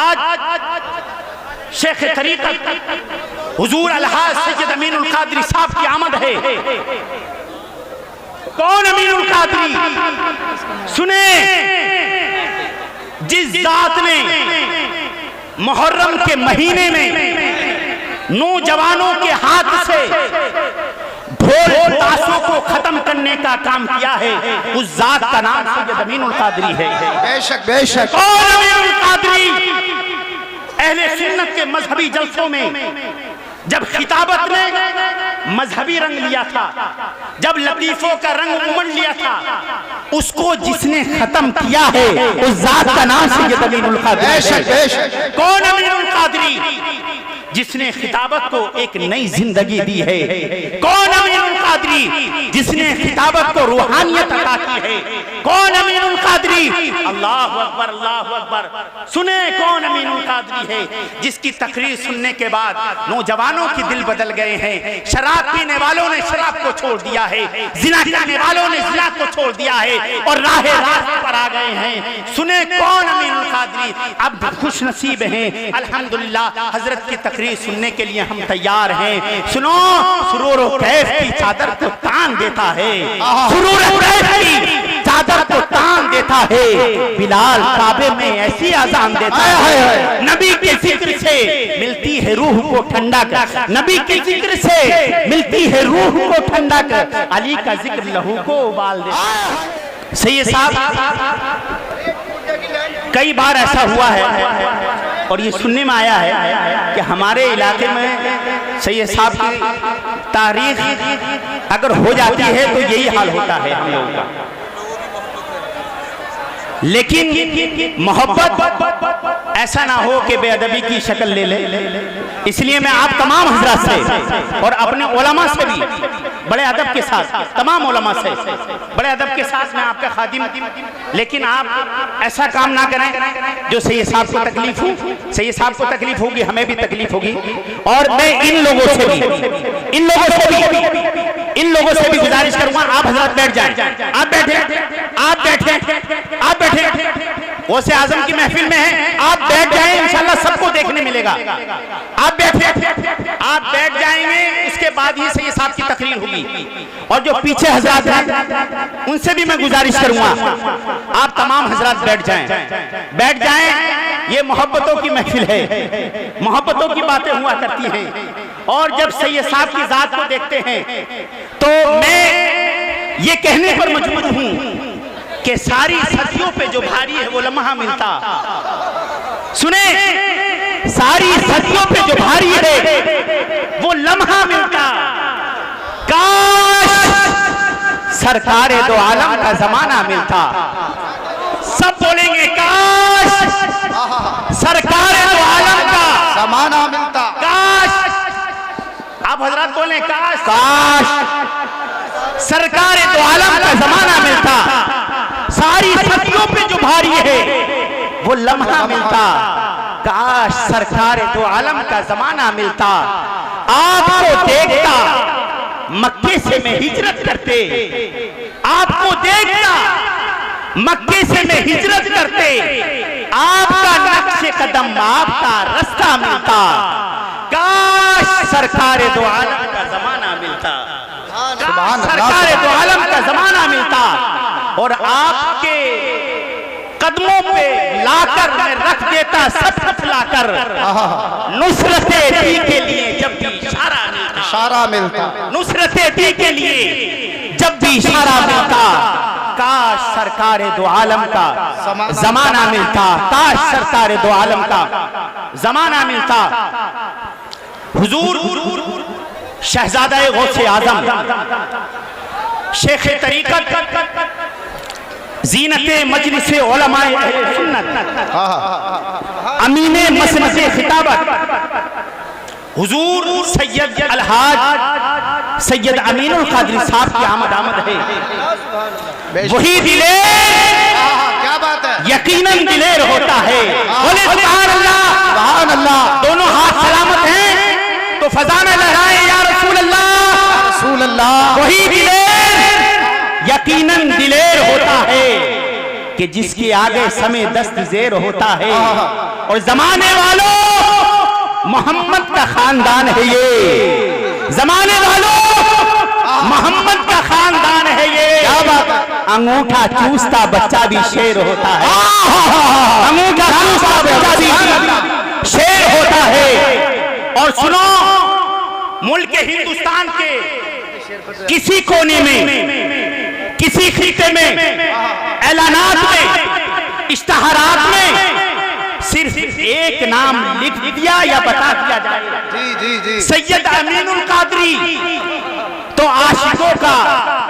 आज शेख तरीक़त हुजूर अलहाज सैयद अमीनुल कादरी साहब की आमद है। कौन अमीनुल कादरी? सुने, जिस जात ने मुहर्रम के महीने में नौजवानों के हाथ से ढोल ताशों को खत्म करने का काम किया है, उस जात का नाम सैयद अमीनुल कादरी है। बेशक बेशक। कौन अमीनुल कादरी? अहले सुन्नत के मजहबी जलसों में जब खिताबत ने मजहबी रंग लिया था, जब लतीफों का रंग उमड़ लिया था, उसको जिसने खत्म किया है उस जात का नाम सैयद अमीनुल कादरी है। कौन अमीनुल कादरी? जिसने खिताबत को एक नई जिंदगी दी है। कौन अमीनुल कादरी? जिसने खिताबत को रूहानियत अता की है। कौन अमीनुल कादरी? अल्लाहु अकबर, अल्लाहु अकबर। सुने, कौन अमीनुल कादरी है? जिसकी तकरीर सुनने के बाद नौजवानों के दिल बदल गए हैं। शराब पीने वालों ने शराब को छोड़ दिया है, जिना करने वालों ने जिना को छोड़ दिया है और राहे रास्ते पर आ गए हैं। सुने, कौन अमीनुल कादरी? अब खुश नसीब हैं, अल्हम्दुलिल्लाह, हजरत की तकरीर सुनने के लिए हम तैयार हैं। सुनो, सुरूर और कैफ की चादर को तान देता है, सुरूर और कैफ की चादर को तान देता है। बिलाल काबे में ऐसी अजान देता है, नबी के जिक्र से मिलती है रूह को ठंडक, नबी के जिक्र से मिलती है रूह को ठंडक, अली का जिक्र लहू को उबाल देता है। सैयद साहब, कई बार ऐसा हुआ है और ये सुनने में आया है कि हमारे इलाके में सैयद साहब की तारीख अगर हो जाती है तो यही हाल होता है हम लोगों का। लेकिन मोहब्बत ऐसा ना हो कि बेअदबी की शक्ल ले ले। इसलिए मैं आप तमाम हजरात से और अपने उलमा से भी बड़े अदब के साथ, तमाम उलमा से बड़े अदब के साथ मैं आपका खादिम, लेकिन आप ऐसा काम ना करें जो सैयद साहब को तकलीफ हो। सैयद साहब को तकलीफ होगी, हमें भी तकलीफ होगी। और मैं इन लोगों से भी गुजारिश करूंगा, आप हजरत बैठ जाएं। आप बैठे, आप बैठे, आप बैठे। गौसे आजम की महफिल में है, आप बैठ जाएं, इंशाल्लाह सबको देखने मिलेगा। आप बैठे, आप बैठ जाएंगे, उसके बाद ही सैयद साहब की तकरीर होगी। और जो पीछे हजरात हैं उनसे भी मैं गुजारिश करूंगा, आप तमाम हजरात बैठ जाएं, बैठ जाएं। ये मोहब्बतों की महफिल है, मोहब्बतों की बातें हुआ करती हैं। और जब सैयद साहब की जात को देखते हैं तो मैं ये कहने पर मजबूर हूं कि सारी सदियों पे जो भारी है वो लम्हा मिलता। सुने, सारी सदियों पे जो भारी है वो लम्हा मिलता। काश सरकारे दो आलम का जमाना मिलता। सब बोलेंगे काश सरकारे दो आलम का जमाना मिलता। काश, आप हजरात बोले काश, काश सरकारे दो आलम का जमाना मिलता। सारी सदियों पे जो भारी है वो लम्हा मिलता। काश सरकारे दो आलम का जमाना मिलता। आपको देखता मक्के से मैं हिजरत करते, आपको देखता मक्के से मैं हिजरत करते, आपका नक्शे कदम, आपका रास्ता मिलता। काश सरकारे दो आलम का जमाना मिलता, सरकारे दो आलम का जमाना मिलता। और आपके कदमों पे लाकर मैं रख देता सब लाकर, नुसरते दी के लिए जब भी इशारा मिलता, नुसरते दी के लिए जब भी इशारा मिलता। काश सरकारे दो आलम का जमाना मिलता, काश सरकारे दो आलम का जमाना मिलता। हुजूर शहजादा गौसे आजम, शेख तरीक़त, ज़ीनते मजलिसे उलमाए अहले सुन्नत, अमीने मसनदे खिताबत हुजूर सैयद अलहाज सैयद अमीनुल कादरी साहब की आमद है। वही दिलेर, क्या बात है, यकीनन दिलेर होता है। बोले सुभान अल्लाह, सुभान अल्लाह। दोनों हाथ सलामत हैं तो फजा में लहराए या रसूल अल्लाह, रसूल अल्लाह। वही दिलेर यकीनन दिलेर होता है कि जिसके आगे समय दस्त जेर होता है और जमाने वालों मोहम्मद का खानदान है ये, जमाने वालों मोहम्मद का खानदान है ये। अंगूठा चूसता बच्चा भी शेर होता है, अंगूठा चूसता बच्चा भी शेर होता है। और सुनो, मुल्क हिंदुस्तान के किसी कोने में, किसी खिते में, ऐलानात में, इश्तहारात में सिर्फ एक नाम लिख दिया या बता दिया जाए, जी जी जी, सैयद अमीनुल कादरी, तो आशिकों का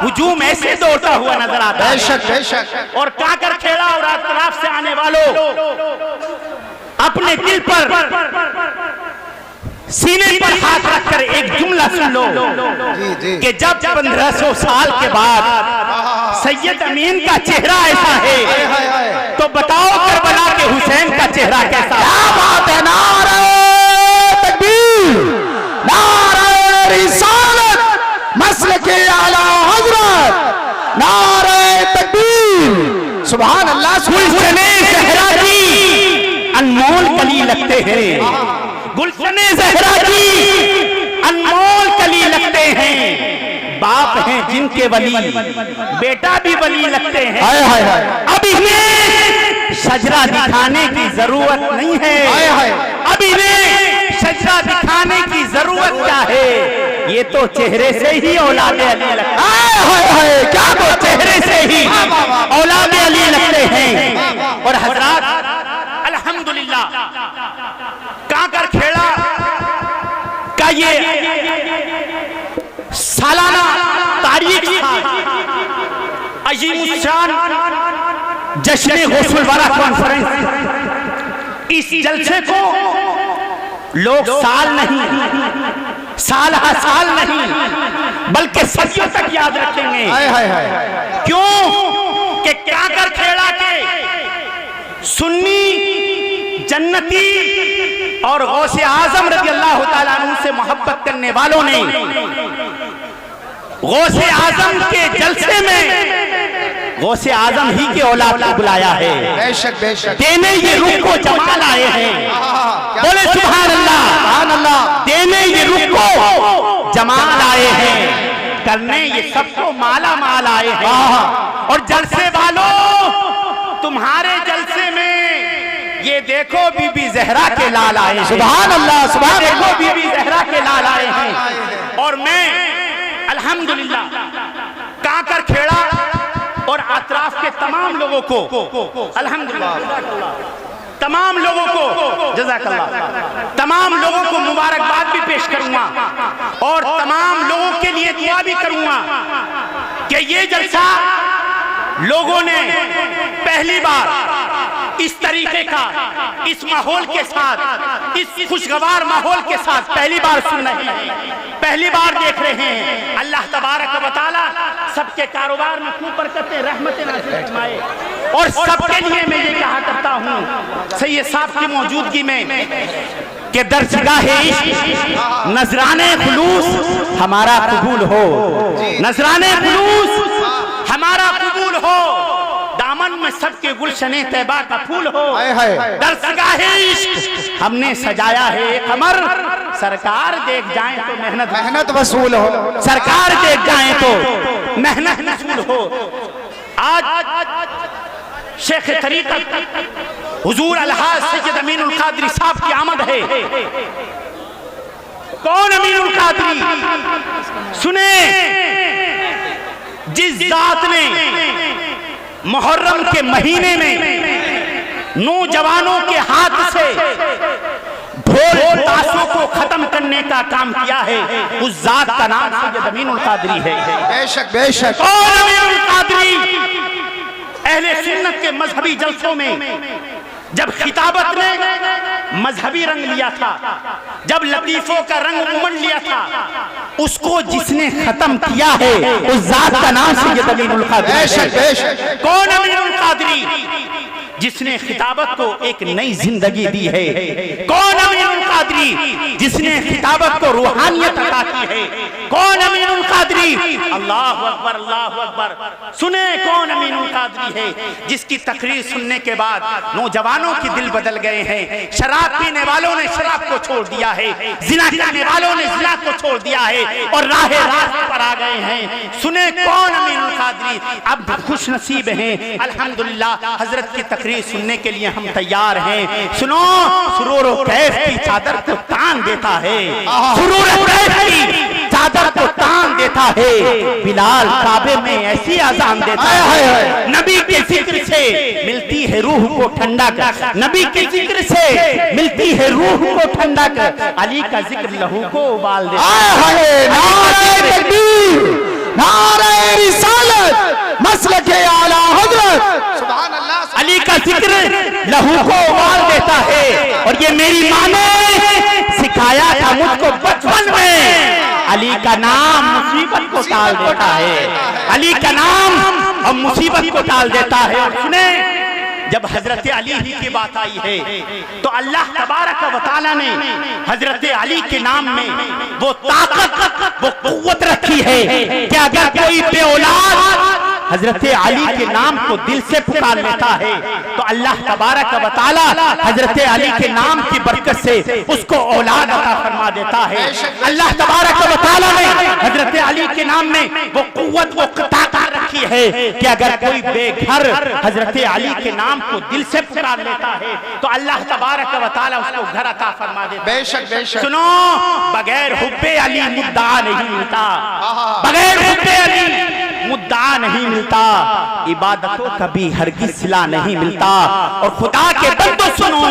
हुजूम ऐसे दौड़ता हुआ नजर आता है। बेशक बेशक। और काकर खेड़ा और अतराफ से आने वालों, अपने दिल पर, सीने पर हाथ रखकर एक जुमला सुन लो जी जी, कि जब 1500 साल के बाद सैयद अमीन का चेहरा ऐसा है, हाय हाय हाय, तो बताओ करबला के हुसैन का चेहरा कैसा है? क्या बात है। नारे तकबीर, नारे रिसालत, मसलके आला हजरत, नारे तकबीर, सुभान अल्लाह। गुलशने ज़हरा की अनमोल कली लगते हैं, गुलशने ज़हरा की अनमोल कली लगते हैं। बाप हैं जिनके वली, बेटा भी वली लगते हैं। हाय हाय हाय, अब इन्हें शजरा दिखाने की जरूरत नहीं है, हाय हाय, अब इन्हें शजरा दिखाने की जरूरत क्या है? ये तो चेहरे से ही औलादे अली लगते हैं। हाय हाय हाय, क्या तो चेहरे से ही औलादे अली लगते हैं। और हजरात अल्हम्दुलिल्लाह, काकर खेड़ा का ये सालाना तारीख था, अजीमुशान जश्न गौसुल वाला कॉन्फ्रेंस। इस जलसे को लोग साल नहीं, साल हा साल नहीं, बल्कि सदियों तक याद रखेंगे। हाय हाय हाय, क्यों कि काकर खेड़ा के सुन्नी जन्नती और गौसे आजम रज़ी अल्लाह ताला अन्हु से मोहब्बत करने वालों ने गौसे आजम के जलसे में गौसे आजम ही के औलाद को बुलाया है। बेशक बेशक, देने ये रुख को जमाल आए हैं, बोले सुभान अल्लाह, सुभान अल्लाह। देने ये रुख को जमाल आए हैं, करने ये सबको माला माल आए हैं। और जलसे वालों, तुम्हारे जलसे में ये देखो बीबी ज़हरा के लाल आए हैं, सुभान अल्लाह, सुभान देखो अल्लाह। बीबी ज़हरा के लाल आए हैं। और मैं अल्हम्दुलिल्लाह काकर खेड़ा और अतराफ के तमाम लोगों को, अल्हम्दुलिल्लाह तमाम लोगों को जज़ाकल्लाह, तमाम लोगों को मुबारकबाद भी पेश करूंगा और तमाम लोगों के लिए दुआ भी करूंगा कि ये जलसा लोगों ने पहली बार इस तरीके का, इस माहौल के साथ, इस खुशगवार माहौल के साथ पहली बार सुन रहे हैं, पहली बार देख रहे हैं। अल्लाह तबारक व तआला सबके कारोबार में खूब बरकतें, रहमतें नाज़िल फरमाए। और सबके लिए मैं ये कहा करता हूँ सैयद साहब की मौजूदगी में कि दरगाह इश्क नजराने खुलूस हमारा कबूल हो, नजराने खुलूस हमारा कबूल हो, दामन में सबके गुलशने तैबा का फूल हो। दरगाह इश्क हमने सजाया है कमर, सरकार देख जाए तो मेहनत वसूल हो, सरकार देख जाए तो मेहनत वसूल हो। आज शेख तरीक़त हुजूर अलहाज सैयद अमीनुल कादरी साहब की आमद है। कौन अमीनुल कादरी? सुने, जिस जात ने मुहर्रम के महीने में नौजवानों के हाथ से ढोल ताशों को खत्म करने का काम किया है, उस जात का नाम सैयद अमीनुल कादरी है। बेशक बेशक। कौन अमीनुल कादरी? अहले सुन्नत के मजहबी जलसों में जब खिताबत ने मजहबी रंग लिया था, जब लतीफों का रंग उमड़ लिया था, उसको जिसने खत्म किया है उस जात का नाम सैयद अमीनुल कादरी है। बेशक बेशक। कौन अमीनुल कादरी? जिसने खिताबत को एक नई जिंदगी दी है। कौन अमीनुल कादरी? जिसने खिताबत को रूहानियत अता की है। कौन अमीनुल कादरी? अल्लाह अकबर, अल्लाह अकबर। सुने कौन अमीनुल कादरी है जिसकी तकरीर सुनने के बाद नौजवानों के दिल बदल गए हैं, शराब पीने वालों ने शराब को छोड़ दिया है, जिना करने वालों ने जिना को छोड़ दिया है और राह रास्त पर आ गए हैं। सुने कौन अमीनुल कादरी? अब खुश नसीब हैं, अल्हम्दुलिल्लाह हजरत की तकरीर सुनने के लिए हम तैयार हैं। सुनो, सुरूर और कैफ की चादर को तान देता है, सुरूर और कैफ की चादर को तान देता है, बिलाल काबे में ऐसी आजान देता है, नबी के जिक्र से मिलती है रूह को ठंडक, नबी के जिक्र से मिलती है रूह को ठंडक, अली का जिक्र लहू को उबाल देता है। नारे तकबीर, नारे रिसालत, मसलके आला हजरत, सुभान अल्लाह। अली का जिक्र लहू को उबाल देता है। और ये मेरी माँ ने सिखाया था मुझको बचपन में, अली का नाम मुसीबत को टाल देता है, अली का नाम अब मुसीबत को टाल देता है। और सुने, जब हजरत अली ही की बात आई है तो अल्लाह तबारक व तआला ने हजरत अली के नाम में वो ताकत, वो कुव्वत रखी है कि अगर कोई बेऔलाद हजरत अली के नाम को दिल से पुकार लेता है तो अल्लाह तबारक व तआला हजरत अली के नाम की बरकत से उसको औलाद अता फरमा देता है। अल्लाह तबारक व तआला ने हजरत अली के नाम में वो कुव्वत, वो ताकत रखी है कि अगर कोई बेघर हजरत अली के नाम को दिल से पुकार लेता है तो अल्लाह तबारक व तआला उसको घर अता फरमा देता है। बेशक बेशक। सुनो, बगैर हुब्बे अली मुद्दा नहीं मिलता, बगैर हुब्बे अली मुद्दा नहीं मिलता, इबादतों कभी हरगिज़ सिला नहीं मिलता। और खुदा के बंदो सुनो,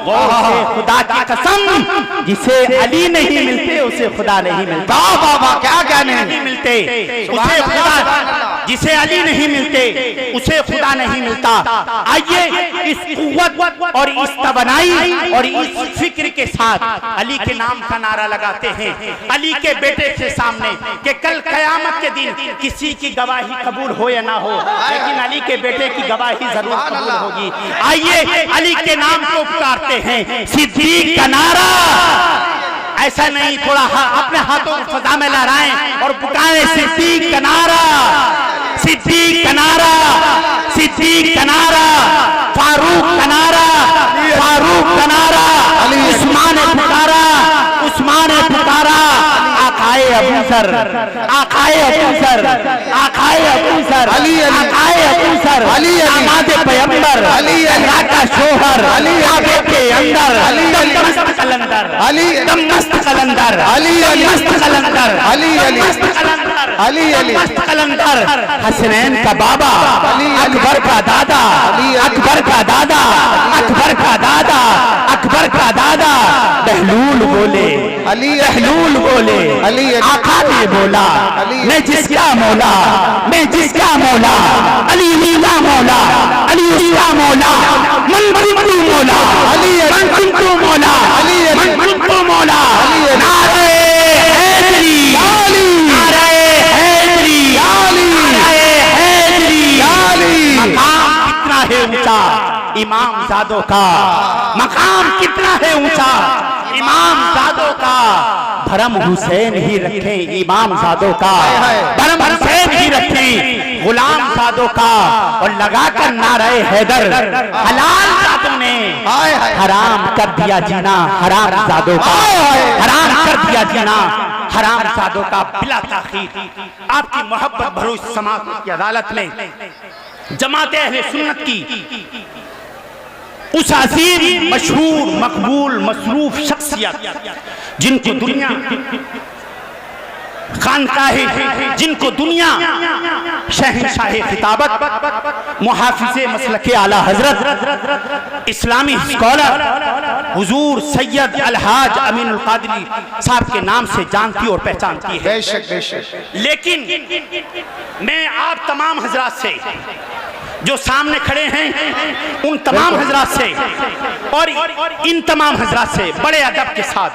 गौर से, खुदा की कसम, जिसे अली नहीं मिलते उसे खुदा नहीं मिलता। बाबा क्या कहने, नहीं मिलते उसे खुदा, जिसे अली नहीं मिलते उसे खुदा नहीं मिलता। आइए इस कुव्वत और इस तवनाई और इस फिक्र के साथ अली के नाम का नारा लगाते हैं, अली के बेटे के सामने, कि कल कयामत के दिन किसी की गवाही कबूल हो या ना हो, लेकिन अली के बेटे की गवाही जरूर कबूल होगी। आइए अली के नाम को पुकारते हैं, सिद्दीक का नारा। ऐसा नहीं, थोड़ा अपने हाथों को फजा में लहराएं और पुकारें, सिद्दीक का नारा, सिद्दीक का नारा, सिद्दीक का नारा, फारूक का नारा, फारूक का नारा, उस्मान ने पुकारा, उस्मान ने पुकारा, आकाए अबू सर, आकाए अबू सर, आकाए अबू सर, आकाए अबू सर, आमादे पैगंबर, अल्लाह का शोहर, काबे के अंदर, दमदमस्त कलंदर, दमदमस्त कलंदर, दमदमस्त कलंदर, दमदमस्त कलंदर, दमदमस्त कलंदर, हसनैन का बाबा, अकबर का दादा, अकबर का दादा, अकबर का दादा, अकबर का दादा, बहलूल बोले, बहलूल बोले, आका ने बोला, मैं जिसका मौला, मैं जिसका मौला, अली लीला मौला, अली उसका मौला, मन कुंतु मौला, मन कुंतु मौला, मन कुंतु मौला, नारे हैदरी, नारे हैदरी, नारे हैदरी। मकाम कितना है ऊंचा इमाम ज़ादों का, मकाम कितना है ऊंचा इमाम ज़ादों का, भरम हुसैन ही रखे इमाम ज़ादों का, भरम हुसैन ही रखे गुलाम ज़ादों का। और लगाकर नारे हैदर, हलाल ज़ादों ने हराम कर दिया जीना हराम ज़ादों का, हराम कर दिया जीना हराम ज़ादों का। बिला ताखीर आपकी मोहब्बत भरोस समाअत की अदालत में जमात अहले सुन्नत की उस अजीम, मशहूर, मकबूल, मसरूफ शख्सियत जिनको दुनिया खानकाहे, जिनको दुनिया शहंशाहे खिताबत, मुहाफिज़े मसलके आला हजरत, इस्लामी स्कॉलर हुजूर सैयद अलहाज अमीनुल कादरी साहब के नाम से जानती और पहचानती है। बेशक बेशक। लेकिन मैं आप तमाम हजरात से जो सामने खड़े हैं उन तमाम हजरात से और इन तमाम हजरात से बड़े अदब के साथ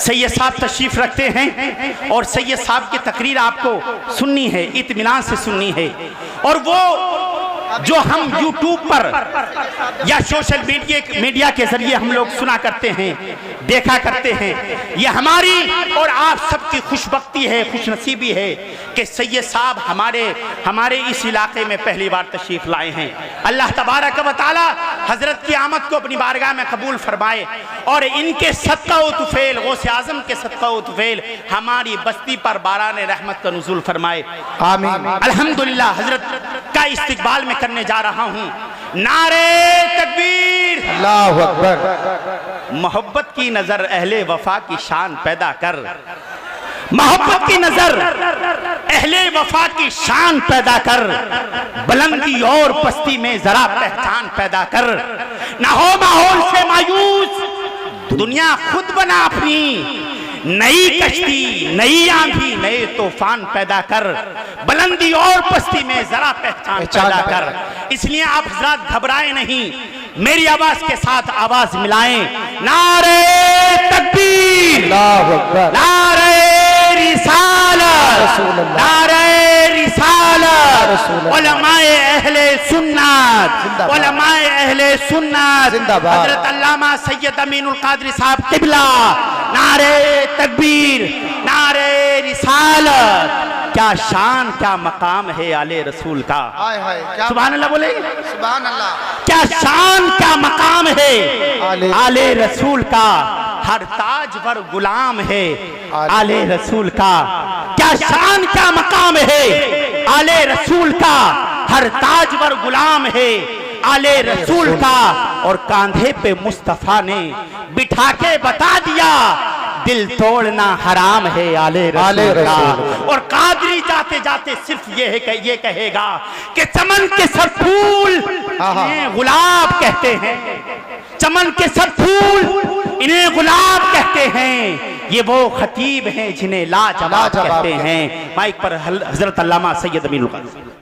सैयद साहब तशरीफ रखते हैं और सैयद साहब की तकरीर आपको सुननी है, इत्मीनान से सुननी है। और वो जो हम यूट्यूब पर या सोशल मीडिया के जरिए हम लोग सुना करते हैं, देखा करते हैं, ये हमारी और आप सबकी खुशबख्ती है, खुशनसीबी है कि सैयद साहब हमारे इस इलाके में पहली बार तशरीफ लाए हैं। अल्लाह तबारक व तआला हजरत की आमद को अपनी बारगाह में कबूल फरमाए और इनके सदका व तुफैल, गौसे आजम के सदका व तुफैल हमारी बस्ती पर बारान रहमत का नुज़ूल फरमाए, आमीन। अल्हम्दुलिल्लाह हजरत का इस्तकबाल में करने जा रहा हूँ। नारे तकबीर, अल्लाहु अकबर। मोहब्बत की नजर अहले वफा की शान पैदा कर, मोहब्बत की नजर अहले वफा की शान पैदा कर, बुलंदी और पस्ती में जरा पहचान पैदा कर, ना हो माहौल से मायूस, दुनिया खुद बना अपनी, नई कश्ती, नई आंधी, नए तूफान पैदा कर, बुलंदी और पस्ती में जरा पहचान पैदा कर। इसलिए आप हजरात घबराए नहीं, मेरी आवाज के साथ आवाज मिलाएं। नारे तकबीर, अल्लाहु अकबर। नारे रिसालत, नारे रिसालत, उलमाए अहले सुन्नत, उलमाए अहले सुन्नत, हजरत अल्लामा सैयद अमीनुल कादरी साहब किबला, नारे तकबीर, नारे रिसालत। क्या शान, क्या मकाम है आले रसूल का, सुभान अल्लाह बोले, सुभान अल्लाह। क्या शान, क्या मकाम है आले रसूल का, हर ताज पर गुलाम है आले रसूल का। क्या शान, क्या मकाम है आले रसूल का, हर ताज पर गुलाम है आले रसूल का। और कांधे पे मुस्तफा ने बिठा के बता दिया, दिल तोड़ना हराम है आले रसूल का। और कादरी जाते जाते सिर्फ ये कहेगा कि चमन के सब फूल इन्हें गुलाब कहते हैं, चमन के सब फूल इन्हें गुलाब कहते हैं, ये वो खतीब हैं जिन्हें लाजवाब कहते हैं। माइक पर हजरत अल्लामा सैयद अमीनुल कादरी।